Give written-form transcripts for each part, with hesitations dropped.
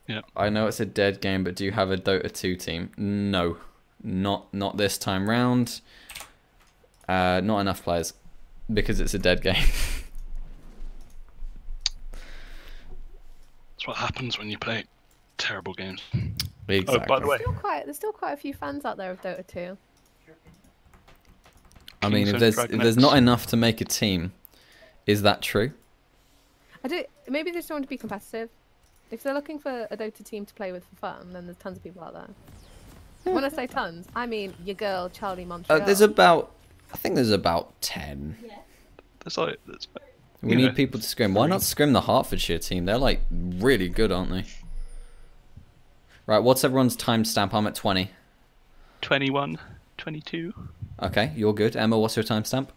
Yeah. I know it's a dead game, but do you have a Dota 2 team? No, not this time round. Not enough players because it's a dead game. That's what happens when you play terrible games. Exactly. Oh, by the way, There's still quite a few fans out there of Dota 2. I mean, if King's there's not enough to make a team, is that true? Maybe they just want to be competitive. If they're looking for a Dota team to play with for fun, then there's tons of people out there. When I say tons, I mean your girl Charlie Montreal. I think there's about 10. We need people to scrim. Why not scrim the Hertfordshire team? They're like really good, aren't they? Right, what's everyone's timestamp? I'm at 20. 21, 22. Okay, you're good. Emma, what's your timestamp?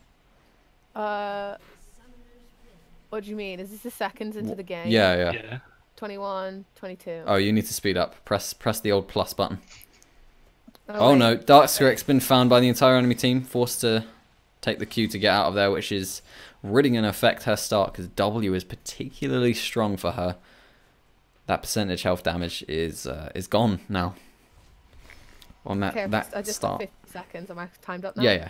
What do you mean? Is this the seconds into the game? Yeah. 21, 22. Oh, you need to speed up. Press the old plus button. Oh, Oh no, Darkskirk's been found by the entire enemy team, forced to take the Q to get out of there, which is really going to affect her start because W is particularly strong for her. That percentage health damage is gone now. On that I just start. 50 seconds. Am I timed up now? Yeah.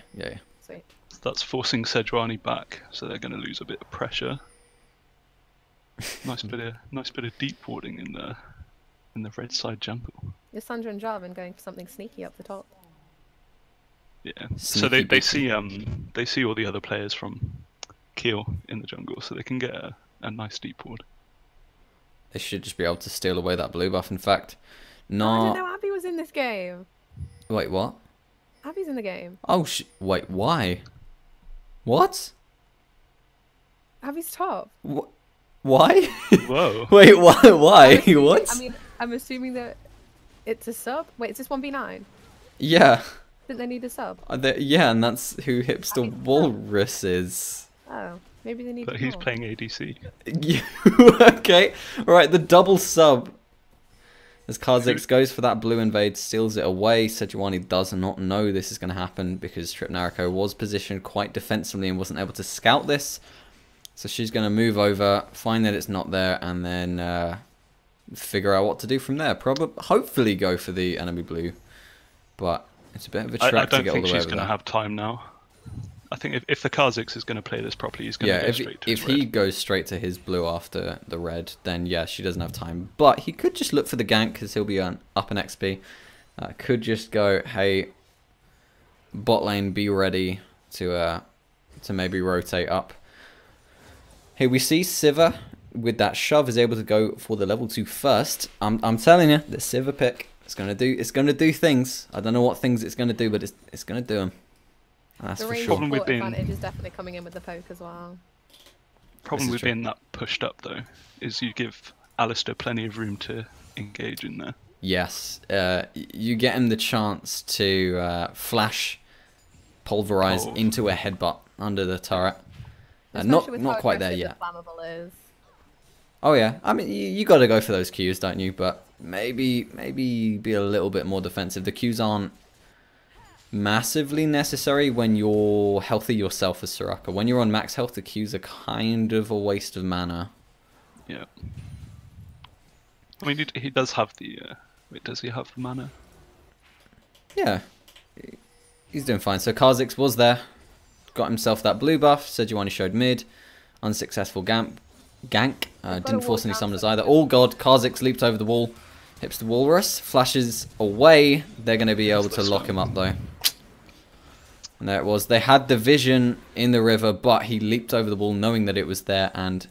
Sweet. That's forcing Sejuani back, so they're going to lose a bit of pressure. Nice bit of deep warding in the red side jungle. Is Sandra and Jarvan going for something sneaky up the top? Yeah. So they see all the other players from Keele in the jungle, so they can get a nice deep ward. They should just be able to steal away that blue buff. In fact, no. I didn't know Abby was in this game. Wait, what? Abby's in the game. Oh, wait, why? What? Abby's top. Why? Whoa. Wait, why? What? I mean, I'm assuming that it's a sub. Wait, is this 1v9? Yeah. Didn't they need a sub? Yeah, and that's who Hipster Walrus is. Oh, maybe they need. But he's playing ADC. Okay, alright, the double sub. As Kha'Zix goes for that blue invade, steals it away. Sejuani does not know this is going to happen because Trip Nariko was positioned quite defensively and wasn't able to scout this. So she's going to move over, find that it's not there, and then figure out what to do from there. Hopefully go for the enemy blue, but it's a bit of a trek to get all the way over there. I don't think she's going to have time now. I think if the Kha'Zix is going to play this properly, he's going to go straight to his red. If he goes straight to his blue after the red, then yeah, she doesn't have time. But he could just look for the gank because he'll be up in XP. Could just go, hey, bot lane, be ready to maybe rotate up. Hey, we see Sivir with that shove is able to go for the level 2 first. I'm telling you, the Sivir pick it's gonna do things. I don't know what things it's gonna do, but it's gonna do them. That's the for range sure. advantage is definitely coming in with the poke as well. Problem with being that pushed up though is you give Alistair plenty of room to engage in there. Yes, you get him the chance to flash, pulverize into a headbutt under the turret. Not quite there yet. Flammable is. Oh yeah, I mean you got to go for those Qs, don't you? But maybe be a little bit more defensive. The Qs aren't massively necessary when you're healthy yourself as Soraka. When you're on max health, the Qs are kind of a waste of mana. Yeah. I mean, he does have the. Wait, does he have the mana? Yeah, he's doing fine. So Kha'Zix was there, got himself that blue buff. Sejuani showed mid, unsuccessful gank. Didn't force any summoners either. Oh god, Kha'Zix leaped over the wall. Hips the Walrus, flashes away. They're going to be able to lock him up though. And there it was. They had the vision in the river, but he leaped over the wall knowing that it was there. And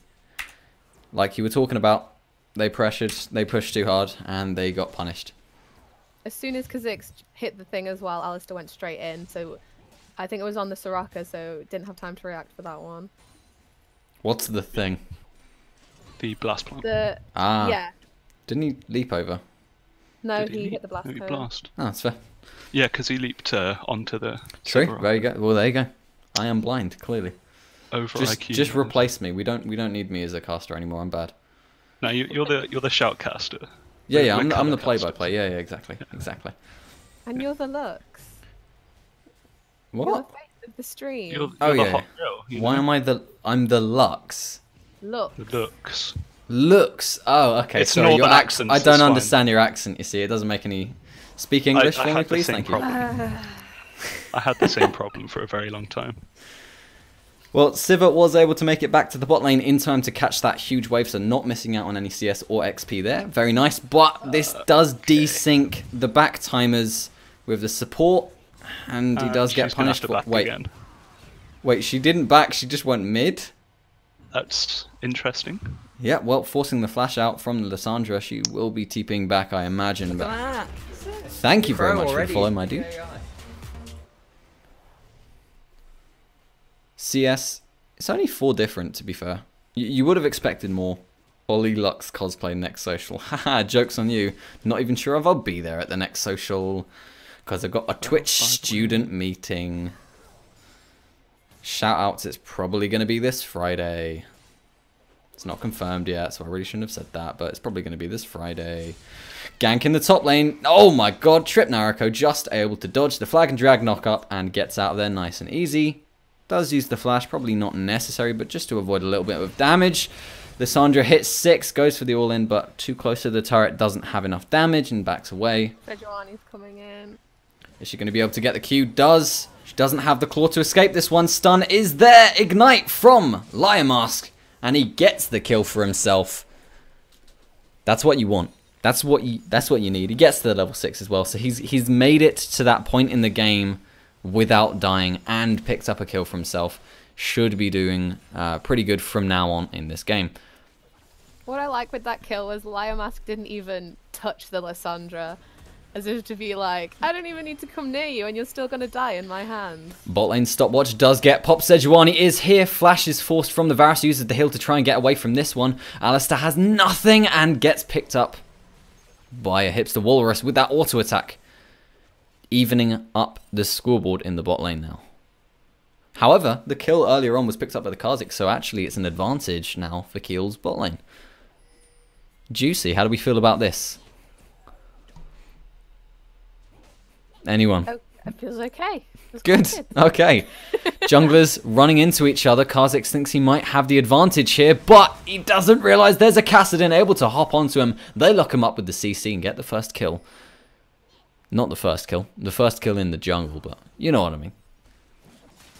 like you were talking about, they pressured, they pushed too hard, and they got punished. As soon as Kha'Zix hit the thing as well, Alistair went straight in. So I think it was on the Soraka, so didn't have time to react for that one. What's the thing? The blast plant. Yeah. Didn't he leap over? No, he hit the blast cone. cone. Blast. Oh, that's fair. Yeah, because he leaped onto the. True. There you go. Well, there you go. I am blind, clearly. Over IQ. Just replace me. We don't need me as a caster anymore. I'm bad. No, you're the shoutcaster. Yeah. I'm the play-by-play. Yeah, exactly. And you're the Lux. What? You're the face of the stream. You're oh the yeah. hot girl, Why am I the? I'm the Lux. Look. The Lux. Looks. Oh, okay. It's Sorry, your northern accent. I accents, don't it's fine. understand your accent. You see, it doesn't make any. Speak English for me, had the please. same Thank you. problem. I had the same problem for a very long time. Well, Sivert was able to make it back to the bot lane in time to catch that huge wave, so not missing out on any CS or XP there. Very nice, but this does desync the back timers with the support, and he does get She's gonna have punished to for... back again. Wait, she didn't back, she just went mid? That's interesting. Yeah, well, forcing the flash out from Lissandra, she will be TPing back, I imagine. But thank you very much for following, my dude. CS, it's only 4 different, to be fair. You would have expected more. Ollie Lux cosplay next social. Haha, joke's on you. Not even sure if I'll be there at the next social, because I've got a Twitch student meeting. Shout outs, it's probably going to be this Friday. It's not confirmed yet, so I really shouldn't have said that, but it's probably going to be this Friday. Gank in the top lane. Oh my god, Trip Nariko just able to dodge the flag and drag knock up and gets out of there nice and easy. Does use the flash, probably not necessary, but just to avoid a little bit of damage. Lissandra hits 6, goes for the all-in, but too close to the turret, doesn't have enough damage and backs away. Sejuani's coming in. Is she going to be able to get the Q? Does. She doesn't have the claw to escape this one. Stun is there. Ignite from Lion Mask. And he gets the kill for himself. That's what you want. That's what you need. He gets to the level 6 as well. So he's made it to that point in the game without dying and picked up a kill for himself. Should be doing pretty good from now on in this game. What I like with that kill was Liomask didn't even touch the Lissandra, as if to be like, I don't even need to come near you and you're still going to die in my hands. Bot lane stopwatch does get popped. Sejuani is here. Flash is forced from the Varus, uses the heal to try and get away from this one. Alistair has nothing and gets picked up by a Hipster Walrus with that auto attack. Evening up the scoreboard in the bot lane now. However, the kill earlier on was picked up by the Kha'Zix, so actually it's an advantage now for Keele's bot lane. Juicy, how do we feel about this? Anyone? Oh, it feels okay. Good. Okay. Junglers running into each other. Kha'Zix thinks he might have the advantage here, but he doesn't realize there's a Kassadin able to hop onto him. They lock him up with the CC and get the first kill. Not the first kill. The first kill in the jungle, but you know what I mean.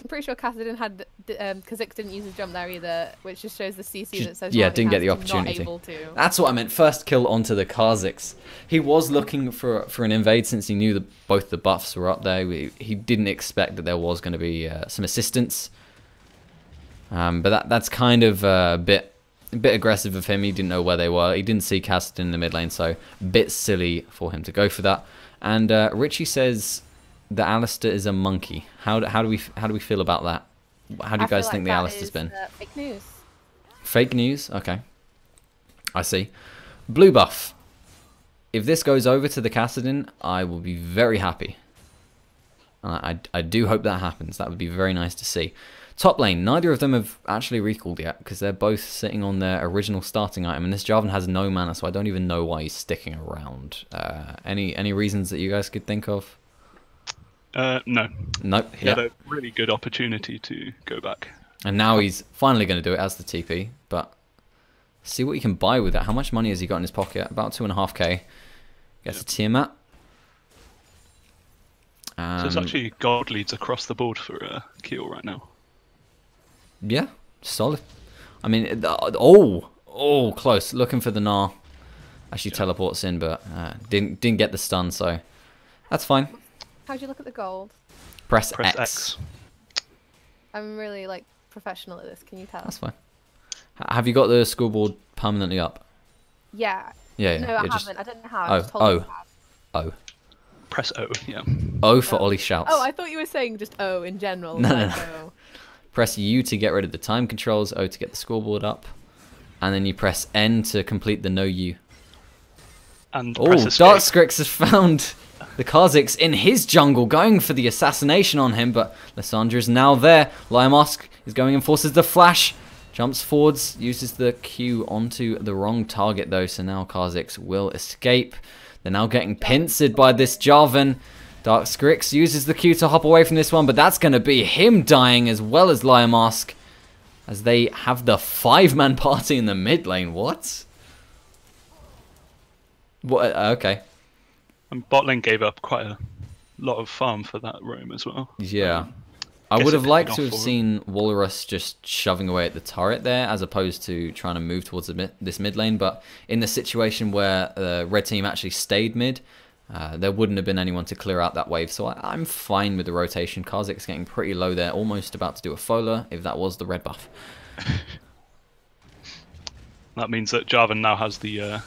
I'm pretty sure Kassadin had Kha'Zix didn't use his jump there either, which just shows the CC that says yeah, didn't get the opportunity. Not able to. That's what I meant. First kill onto the Kha'Zix. He was looking for an invade since he knew that both the buffs were up there. He didn't expect that there was going to be some assistance. But that's kind of a bit aggressive of him. He didn't know where they were. He didn't see Kassadin in the mid lane, so a bit silly for him to go for that. And Richie says that Alistair is a monkey. How do we feel about that? How do you guys think the Alistair's been? Fake news. Fake news? Okay. I see. Blue buff. If this goes over to the Kassadin, I will be very happy. I do hope that happens. That would be very nice to see. Top lane. Neither of them have actually recalled yet because they're both sitting on their original starting item. And this Jarvan has no mana, so I don't even know why he's sticking around. Any reasons that you guys could think of? No. Nope. He had a really good opportunity to go back. And now he's finally going to do it as the TP. But see what he can buy with that. How much money has he got in his pocket? About 2.5k. Gets a Tiamat. So it's actually God leads across the board for Keele right now. Yeah, solid. I mean, close. Looking for the Gnar. Actually teleports in, but didn't get the stun, so that's fine. How'd you look at the gold? Press X. I'm really professional at this. Can you tell? That's fine. Have you got the scoreboard permanently up? Yeah. Yeah. No, I haven't. I don't know how. I just told you to have. O. Press O. Yeah. O for Ollie shouts. Oh, I thought you were saying just O in general. No. Press U to get rid of the time controls. O to get the scoreboard up, and then you press N to complete the no U. And Darkskrix has found the Kha'Zix in his jungle, going for the assassination on him, but Lissandra is now there. Liomask is going and forces the flash. Jumps forwards, uses the Q onto the wrong target though, so now Kha'Zix will escape. They're now getting pincered by this Jarvan. Darkskrix uses the Q to hop away from this one, but that's going to be him dying as well as Liomask. as they have the 5-man party in the mid lane. What? What? Okay. And bot lane gave up quite a lot of farm for that roam as well. Yeah. I Guess would it have paid liked off to have for him. seen Walrus just shoving away at the turret there, as opposed to trying to move towards this mid lane. But in the situation where the red team actually stayed mid, there wouldn't have been anyone to clear out that wave. So I'm fine with the rotation. Kha'Zix's getting pretty low there, almost about to do a Fola, if that was the red buff. That means that Jarvan now has the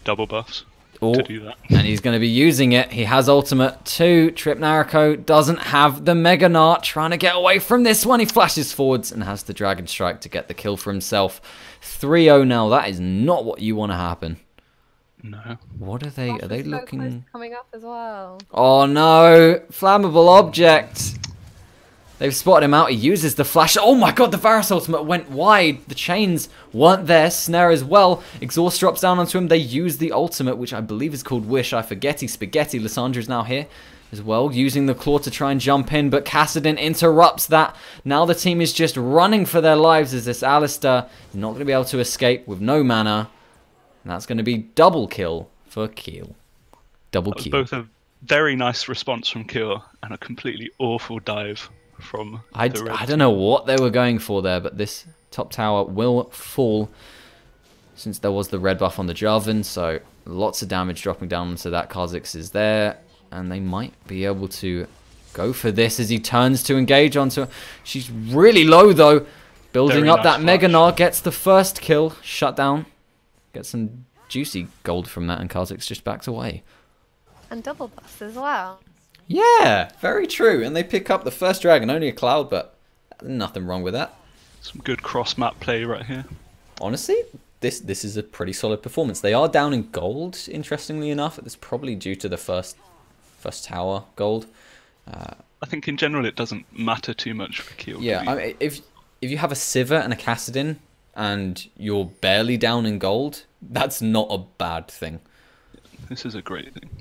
double buffs to do that. And he's going to be using it. He has ultimate 2. Trip Nariko doesn't have the Mega Nart. Trying to get away from this one. He flashes forwards and has the Dragon Strike to get the kill for himself. 3-0 now. That is not what you want to happen. No. What are they? Are they So close to looking? coming up as well. Oh no! Flammable object. They've spotted him out. He uses the flash. Oh my god, the Varus ultimate went wide. The chains weren't there. Snare as well. Exhaust drops down onto him. They use the ultimate, which I believe is called Wish. I forget. Spaghetti. Lissandra's now here as well, using the claw to try and jump in, but Kassadin interrupts that. Now the team is just running for their lives as this Alistar is not going to be able to escape with no mana. And that's going to be double kill for Keele. Double That was kill. both a very nice response from Keele and a completely awful dive from I the red don't know what they were going for there, but this top tower will fall since there was the red buff on the Jarvan, so lots of damage dropping down so that Kha'Zix is there, and they might be able to go for this as he turns to engage onto her. She's really low though, building Very up nice that Mega flash. Gnar, gets the first kill, shut down, gets some juicy gold from that, and Kha'Zix just backs away. And double buffs as well. Yeah, very true. And they pick up the first dragon, only a cloud, but nothing wrong with that. Some good cross-map play right here. Honestly, this is a pretty solid performance. They are down in gold, interestingly enough. It's probably due to the first tower gold. I think in general it doesn't matter too much for Keele. Yeah, I mean, if you have a Sivir and a Kassadin and you're barely down in gold, that's not a bad thing. This is a great thing.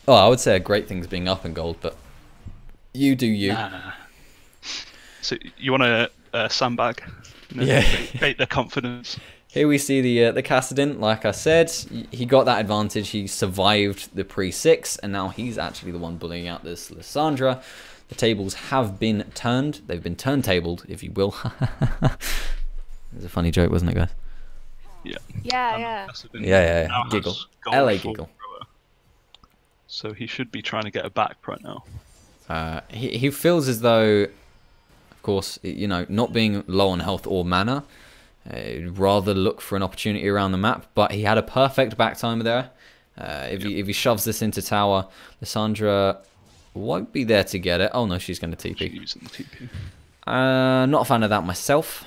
Oh, I would say a great thing is being up in gold, but you do you. Nah. So you want to sandbag? You know, Yeah. bait their confidence. Here we see the Kassadin. Like I said, he got that advantage. He survived the pre-6, and now he's actually the one bullying out this Lissandra. The tables have been turned. They've been turntabled, if you will. It was a funny joke, wasn't it, guys? Yeah. Yeah. Yeah. Now has Giggle. gold LA for giggle. thrower. So he should be trying to get a back right now. He feels as though, of course, you know, not being low on health or mana, he'd rather look for an opportunity around the map. But he had a perfect back timer there. If he shoves this into tower, Lissandra won't be there to get it. Oh no, she's going to TP. She's using the TP. Not a fan of that myself.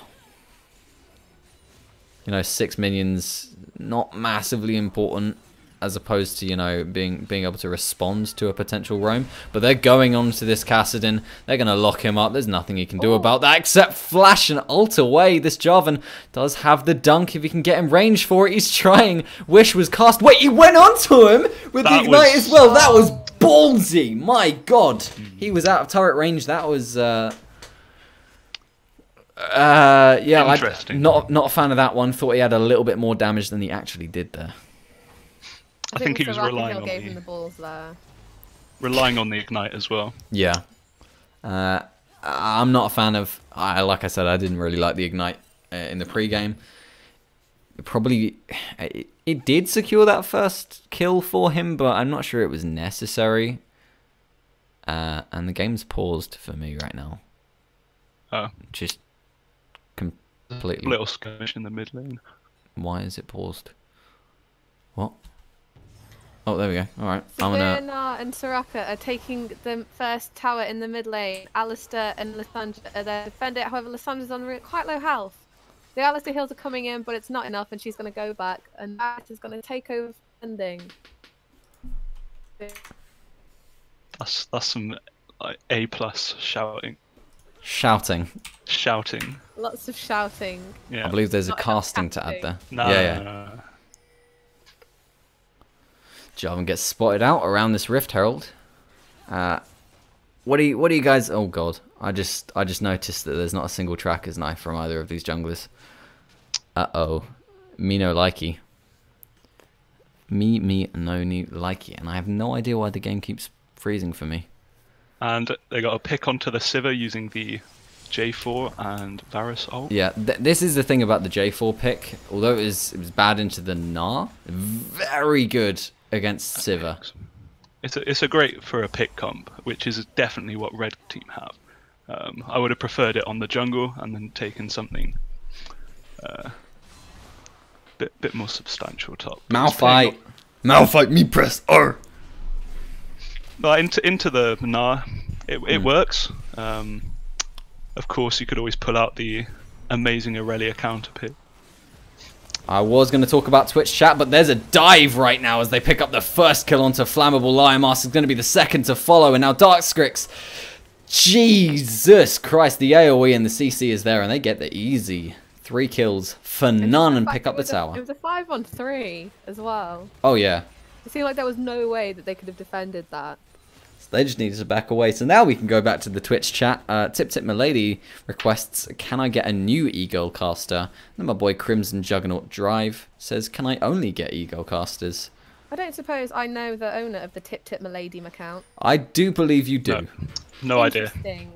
You know, 6 minions, not massively important, as opposed to, you know, being able to respond to a potential roam. But they're going on to this Kassadin. They're going to lock him up. There's nothing he can do about that except flash and ult away. This Jarvan does have the dunk. If he can get in range for it, he's trying. Wish was cast. Wait, he went onto him with the ignite as well. That was ballsy. My God. He was out of turret range. That was... yeah, Interesting. not a fan of that one. Thought he had a little bit more damage than he actually did there. I think he was Hill gave him the balls there. relying on the ignite as well. Yeah. I'm not a fan of... like I said, I didn't really like the ignite in the pre-game. It did secure that first kill for him, but I'm not sure it was necessary. And the game's paused for me right now. Oh. Just completely... Little skirmish in the mid lane. Why is it paused? What? Oh, there we go. Alright. Savannah and Soraka are taking the first tower in the mid lane. Alistair and Lissandra are there to defend it. However, Lissandra's on quite low health. The Alistair heals are coming in, but it's not enough, and she's going to go back. And that is going to take over defending. That's some like A+ shouting. Shouting. Lots of shouting. Yeah. I believe there's a Not enough casting to add there. No, Yeah. Jarvan gets spotted out around this Rift Herald. What do you guys... Oh god. I just noticed that there's not a single tracker's knife from either of these junglers. Uh-oh. Me no likey. Me no new likey. And I have no idea why the game keeps freezing for me. And they got a pick onto the Sivir using the J4 and Varus ult. Yeah, this is the thing about the J4 pick. Although it was bad into the Gnar, very good against Sivir. It's a great for a pick comp, which is definitely what red team have. I would have preferred it on the jungle and then taken something bit more substantial top. Malphite. Malphite me press R. But into the Gnar, it works. Of course, you could always pull out the amazing Aurelia counter pick. I was going to talk about Twitch chat, but there's a dive right now as they pick up the first kill onto Flammable Lion Mask. Is going to be the second to follow, and now Darkskrix. Jesus Christ, the AoE and the CC is there, and they get the easy 3 kills for none and pick up the tower. It was a 5-on-3 as well. Oh, yeah. It seemed like there was no way that they could have defended that. They just needed to back away. So now we can go back to the Twitch chat. Tip Milady requests, can I get a new e-girl caster? And my boy Crimson Juggernaut Drive says, can I only get e-girl casters? I don't suppose I know the owner of the Tip Milady account. I do believe you do. No idea. Interesting.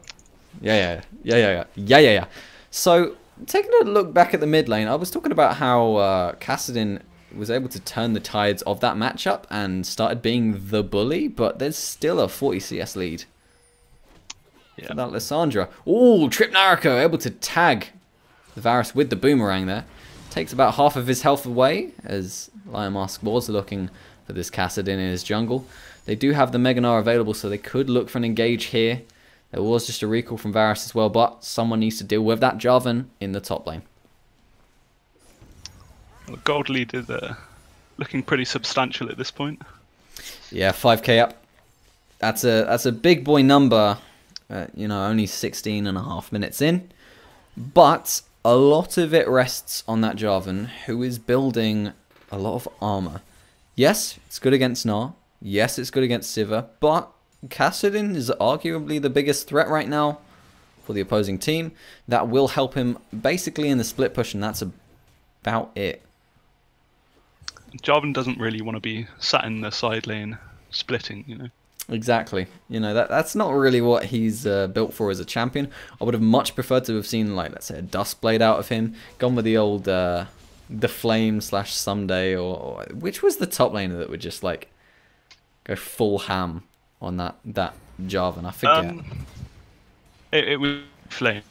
Yeah. So taking a look back at the mid lane, I was talking about how Kassadin was able to turn the tides of that matchup and started being the bully, but there's still a 40 CS lead. Yeah. For that Lissandra. Ooh, Trip Nariko able to tag the Varus with the boomerang there. Takes about half of his health away as Lion Mask was looking for this Kassadin in his jungle. They do have the Mega Gnar available, so they could look for an engage here. There was just a recall from Varus as well, but someone needs to deal with that Jarvan in the top lane. Well, gold lead is looking pretty substantial at this point. Yeah, 5k up. That's a big boy number. You know, only 16.5 minutes in. But a lot of it rests on that Jarvan, who is building a lot of armor. Yes, it's good against Gnar. Yes, it's good against Sivir. But Kassadin is arguably the biggest threat right now for the opposing team. That will help him basically in the split push, and that's about it. Jarvan doesn't really want to be sat in the side lane splitting, you know. Exactly. You know, that's not really what he's built for as a champion. I would have much preferred to have seen, like, let's say, a Duskblade out of him. Gone with the old the Flame / Someday, or which was the top laner that would just, like, go full ham on that Jarvan. I forget. It was Flame.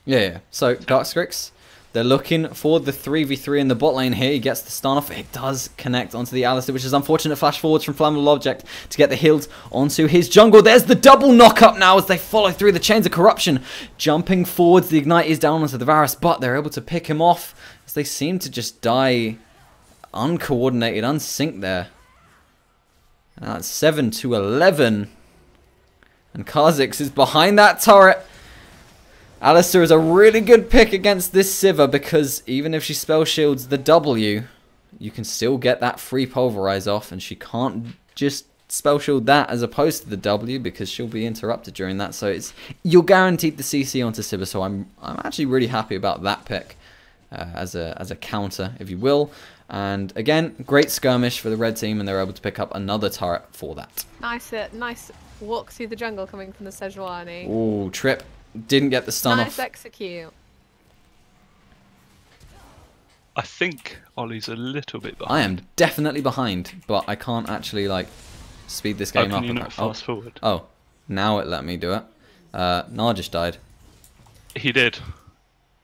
Yeah. So, Darkskrix. They're looking for the 3v3 in the bot lane here. He gets the stun off. It does connect onto the Alistar, which is unfortunate. Flash forwards from Flammable Object to get the heals onto his jungle. There's the double knock-up now as they follow through the chains of corruption. Jumping forwards, the Ignite is down onto the Varus, but they're able to pick him off as they seem to just die uncoordinated, unsynced there. And that's 7-11. And Kha'Zix is behind that turret. Alistar is a really good pick against this Sivir because even if she spell shields the W, you can still get that free pulverize off, and she can't just spell shield that as opposed to the W because she'll be interrupted during that. So you're guaranteed the CC onto Sivir. So I'm actually really happy about that pick as a counter, if you will. And again, great skirmish for the red team, and they're able to pick up another turret for that. Nice walk through the jungle coming from the Sejuani. Ooh, Trip. Didn't get the stun off. Nice execute. I think Ollie's a little bit behind. I am definitely behind, but I can't actually, like, speed this game up. Can you not fast forward? Oh, now it let me do it. Gnar just died. He did.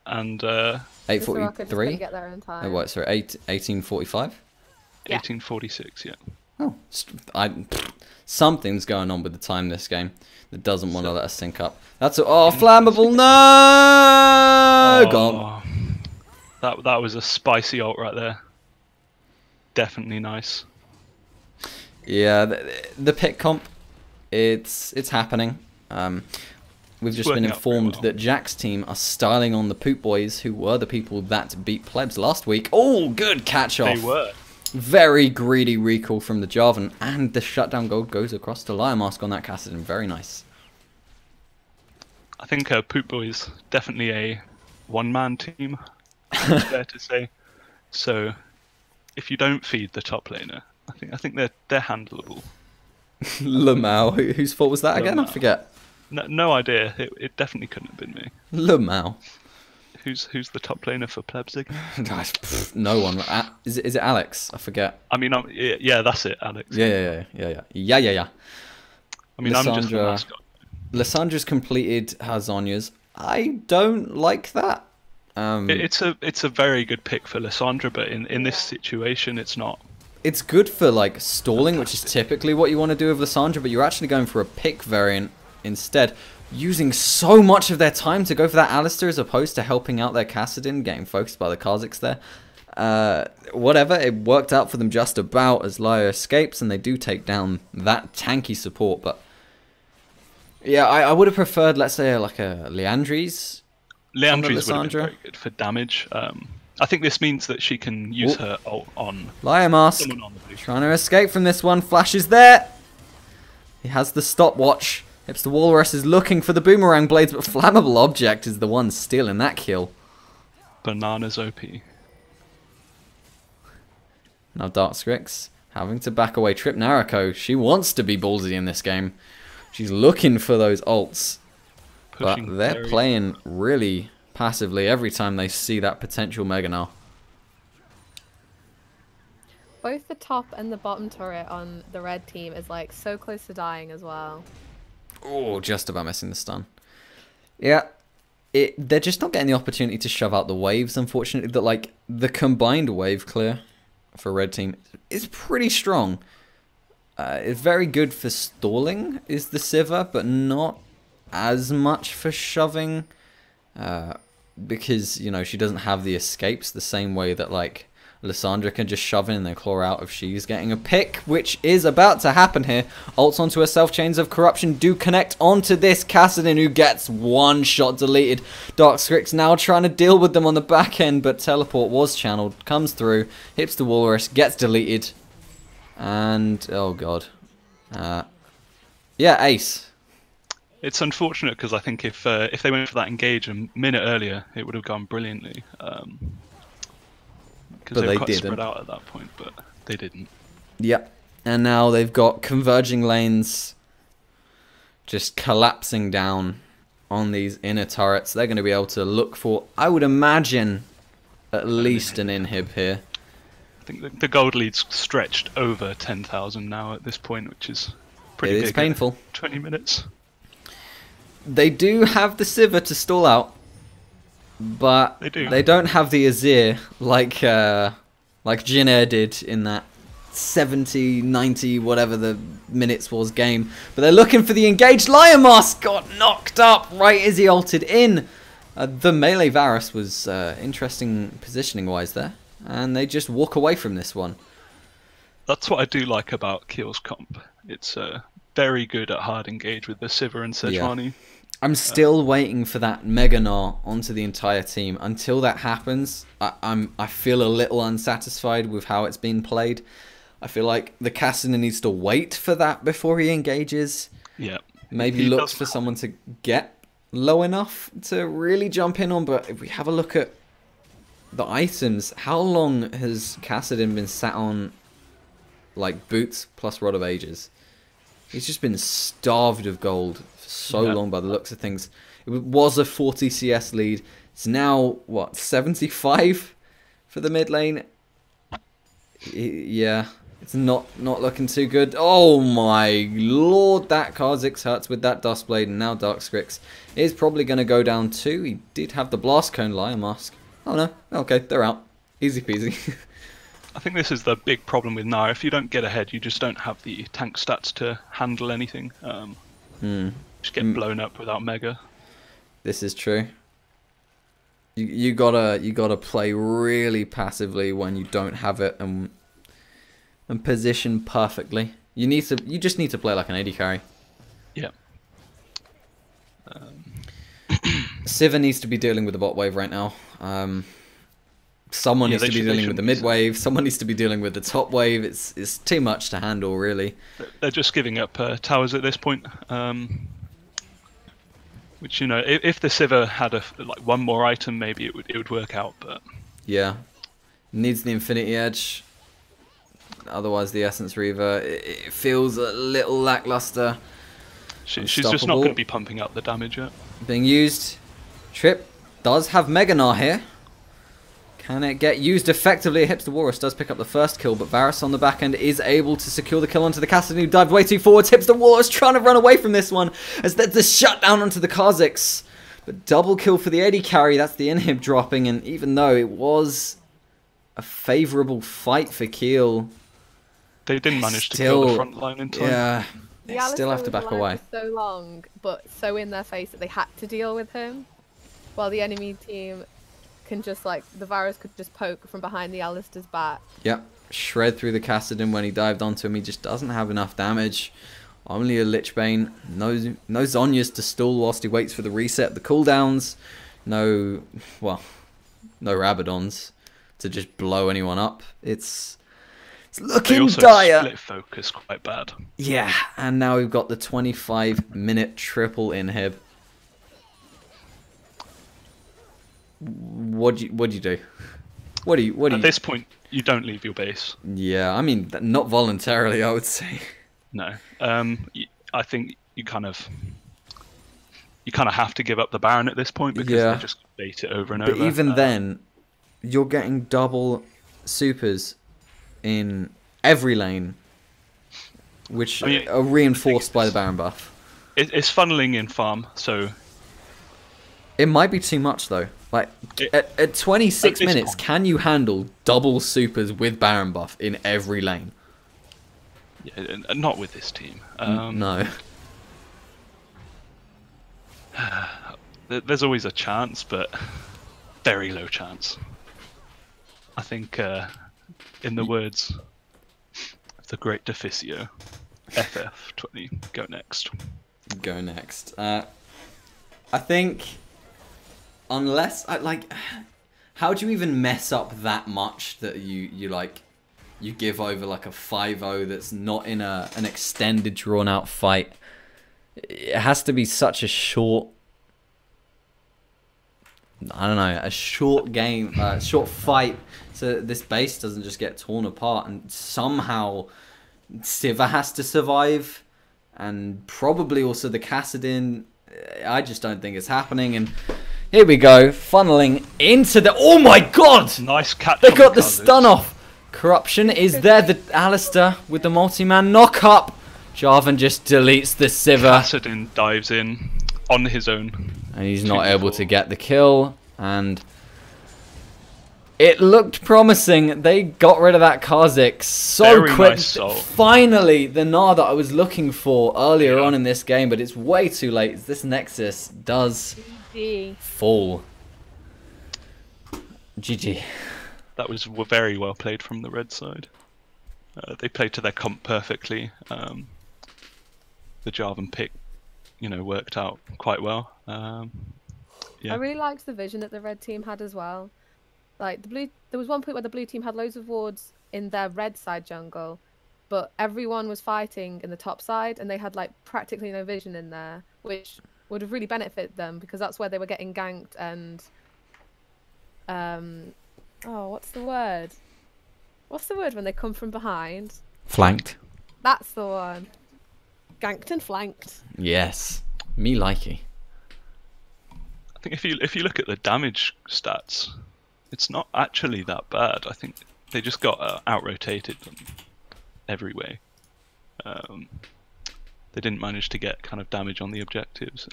And 8:43? Get there in time. Oh, what, sorry, 18:45? Yeah. 1846, yeah. Oh, something's going on with the time this game that doesn't want to let us sync up. That's flammable, no! Gone. That was a spicy ult right there. Definitely nice. Yeah, the pick comp, it's happening. We've just been informed that Jack's team are styling on the Poop Boys, who were the people that beat Plebs last week. Oh, good catch off. They were. Very greedy recall from the Jarvan, and the shutdown gold goes across to Lion Mask on that Kassadin. Very nice. I think Poop Boy is definitely a one-man team. It's fair to say. So if you don't feed the top laner, I think they're handleable. Lamau, whose fault was that again? I forget. No idea. It definitely couldn't have been me. Lamau. Who's the top laner for plebs again? No one. Is it Alex? I forget. I mean, yeah, that's it, Alex. Yeah. I mean, I'm just the mascot. Lissandra's completed her Zonya's. I don't like that. It's a very good pick for Lissandra, but in this situation, it's not. It's good for like stalling, which is typically what you want to do with Lissandra, but you're actually going for a pick variant instead, using so much of their time to go for that Alistar as opposed to helping out their Kassadin, getting focused by the Kha'Zix there. Whatever, it worked out for them just about as Lyra escapes, and they do take down that tanky support, but yeah, I would have preferred, let's say, like a Liandry's. Liandry's would have been very good for damage. I think this means that she can use her ult on Lyra Mask, someone on the blue. trying to escape from this one. Flash is there. He has the stopwatch. Hipster Walrus is looking for the boomerang blades, but Flammable Object is the one stealing that kill. Bananas OP. Now Darkskrix having to back away. Trip Nariko, she wants to be ballsy in this game. She's looking for those ults. But they're playing really passively every time they see that potential Mega Gnar. Both the top and the bottom turret on the red team is like so close to dying as well. Oh, just about missing the stun. Yeah, they're just not getting the opportunity to shove out the waves, unfortunately. That like the combined wave clear for red team is pretty strong. It's very good for stalling, is the Sivir, but not as much for shoving. Because, you know, she doesn't have the escapes the same way that, like, Lissandra can just shove in and then claw out if she's getting a pick, which is about to happen here. Ults onto herself, Chains of Corruption do connect onto this Kassadin, who gets one shot deleted. Darkskrix now trying to deal with them on the back end, but Teleport was channeled, comes through, hits the Walrus, gets deleted, and, oh god. Yeah, ace. It's unfortunate because I think if they went for that engage a minute earlier, it would have gone brilliantly. Because they were quite spread out at that point, but they didn't. Yep. And now they've got converging lanes just collapsing down on these inner turrets. They're going to be able to look for, I would imagine, at least an inhib here. I think the gold lead's stretched over 10,000 now at this point, which is pretty big. It's painful. 20 minutes. They do have the Sivir to stall out, but they don't have the Azir like Jin Air did in that 70, 90, whatever the minutes was game. But they're looking for the engaged. Lyra Mask got knocked up right as he ulted in. The melee Varus was interesting positioning-wise there, and they just walk away from this one. That's what I do like about Keele's comp. It's very good at hard engage with the Sivir and Sejuani. Yeah. I'm still waiting for that Mega Gnar onto the entire team. Until that happens, I feel a little unsatisfied with how it's been played. I feel like the Kassadin needs to wait for that before he engages. Yeah. Maybe he looks for someone to get low enough to really jump in on. But if we have a look at the items, how long has Kassadin been sat on like boots plus Rod of Ages? He's just been starved of gold for so long by the looks of things. It was a 40 CS lead. It's now, what, 75 for the mid lane? Yeah, it's not looking too good. Oh my lord, that Kha'Zix hurts with that Duskblade, and now Darkskrix is probably going to go down too. He did have the Blast Cone Lyra Mask. Oh no, okay, they're out. Easy peasy. I think this is the big problem with Gnar. If you don't get ahead, you just don't have the tank stats to handle anything. Just get blown up without Mega. This is true. You gotta play really passively when you don't have it and position perfectly. You just need to play like an AD carry. Yeah. Sivir needs to be dealing with the bot wave right now. Someone needs to be dealing with the mid wave. Someone needs to be dealing with the top wave. It's too much to handle, really. They're just giving up towers at this point, Which, you know, if the Sivir had like one more item, maybe it would work out. But yeah, needs the Infinity Edge. Otherwise, the Essence Reaver, it feels a little lackluster. she's just not going to be pumping up the damage yet. Being used. Trip does have Mega Gnar here. Can it get used effectively? It hits the Walrus, does pick up the first kill, but Varus on the back end is able to secure the kill onto the Kassadin, who dived way too forward. Tips the Walrus, trying to run away from this one, as there's the shutdown onto the Kha'Zix. But double kill for the AD carry, that's the inhib dropping, and even though it was a favourable fight for Keele, they didn't manage to kill the front line in time. Yeah, they still have to back away. For so long, but so in their face that they had to deal with him, while the enemy team can just, like, the Varus could just poke from behind the Alistar's back. Yep, shred through the Kassadin when he dived onto him. He just doesn't have enough damage. Only a Lichbane. No Zhonya's to stall whilst he waits for the reset. The cooldowns. No Rabadons to just blow anyone up. It's looking they also dire. Split focus quite bad. Yeah, and now we've got the 25-minute triple inhib. What do you do? What do you? At this point, you don't leave your base. Yeah, I mean, not voluntarily, I would say. No. I think you kind of have to give up the Baron at this point because they just bait it over and over. But even then, you're getting double supers in every lane, which are reinforced by the Baron buff. It's funneling in farm, so it might be too much though. Like at 26 minutes, can you handle double supers with Baron buff in every lane? Yeah, not with this team. No. There's always a chance, but very low chance. I think, in the words of the great Deficio, FF20, go next. Go next. I think, unless how do you even mess up that much that you give over like a 5-0 that's not in an extended drawn out fight? It has to be such a short, I don't know, a short game, short fight, so this base doesn't just get torn apart, and somehow Sivir has to survive, and probably also the Kassadin. I just don't think it's happening, and here we go, funneling into the... Oh my god! Nice catch. They got the stun off! Corruption is there, the Alistar with the multi-man knock-up. Jarvan just deletes the Sivir. Kassadin dives in on his own. And he's not able to get the kill. And it looked promising. They got rid of that Kha'Zix so Very quick. Nice Finally, the Gnar that I was looking for earlier on in this game. But it's way too late. This Nexus does fall. GG. That was very well played from the red side. They played to their comp perfectly. The Jarvan pick, worked out quite well. Yeah. I really liked the vision that the red team had as well. Like there was one point where the blue team had loads of wards in their red side jungle, but everyone was fighting in the top side, and they had like practically no vision in there, which would have really benefited them because that's where they were getting ganked and oh, what's the word? What's the word when they come from behind? Flanked. That's the one. Ganked and flanked. Yes. Me likey. I think if you look at the damage stats, it's not actually that bad. I think they just got out-rotated in every way. They didn't manage to get kind of damage on the objectives.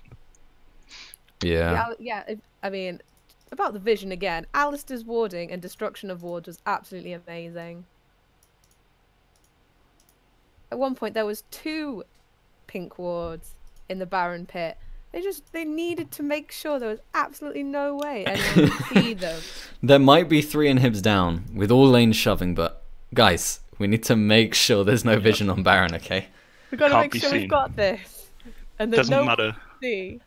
Yeah. Yeah, I mean, about the vision again, Alistar's warding and destruction of wards was absolutely amazing. At one point there was 2 pink wards in the Baron pit. They needed to make sure there was absolutely no way anyone could see them. There might be 3 inhibs down with all lanes shoving, but guys, we need to make sure there's no vision on Baron, okay? We've got to Can't make sure be we've seen. got this. And there's Doesn't no matter. one to see.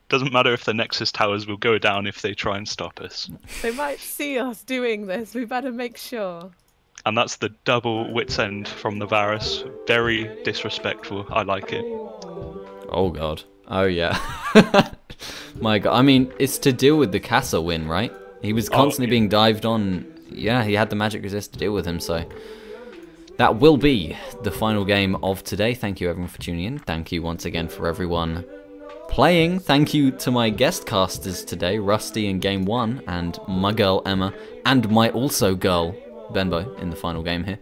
Doesn't matter if the Nexus towers will go down if they try and stop us. They might see us doing this. We better make sure. And that's the double wits end from the Varus. Very disrespectful. I like it. Oh god. Oh yeah. My God, I mean, it's to deal with the Casa win, right? He was constantly being dived on. Yeah, he had the magic resist to deal with him, so that will be the final game of today. Thank you everyone for tuning in. Thank you once again for everyone playing. Thank you to my guest casters today, Rusty in game 1, and my girl Emma, and my also girl Benbow in the final game here.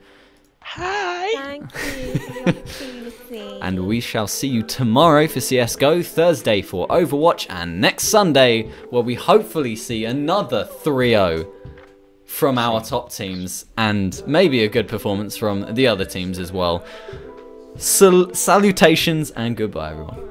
Hi! Thank you for the opportunity. And we shall see you tomorrow for CSGO, Thursday for Overwatch, and next Sunday where we hopefully see another 3-0 from our top teams, and maybe a good performance from the other teams as well. Salutations and goodbye everyone.